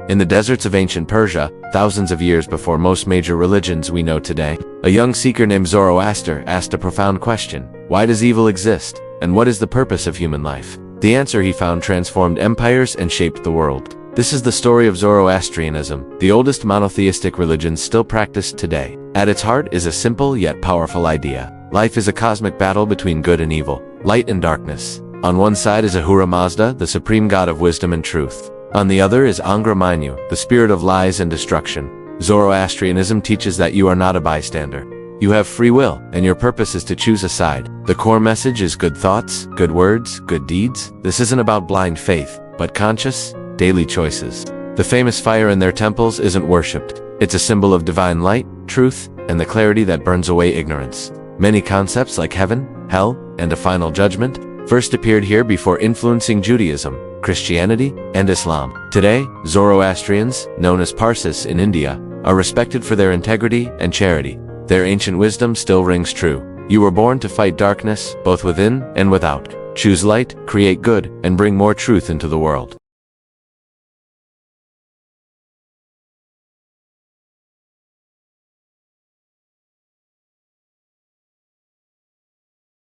In the deserts of ancient Persia, thousands of years before most major religions we know today, a young seeker named Zoroaster asked a profound question: why does evil exist, and what is the purpose of human life? The answer he found transformed empires and shaped the world. This is the story of Zoroastrianism, the oldest monotheistic religion still practiced today. At its heart is a simple yet powerful idea. Life is a cosmic battle between good and evil, light and darkness. On one side is Ahura Mazda, the supreme god of wisdom and truth. On the other is Angra, the spirit of lies and destruction. Zoroastrianism teaches that you are not a bystander. You have free will, and your purpose is to choose a side. The core message is good thoughts, good words, good deeds. This isn't about blind faith, but conscious, daily choices. The famous fire in their temples isn't worshipped. It's a symbol of divine light, truth, and the clarity that burns away ignorance. Many concepts like heaven, hell, and a final judgment first appeared here before influencing Judaism, Christianity, and Islam. Today, Zoroastrians, known as Parsis in India, are respected for their integrity and charity. Their ancient wisdom still rings true. You were born to fight darkness, both within and without. Choose light, create good, and bring more truth into the world.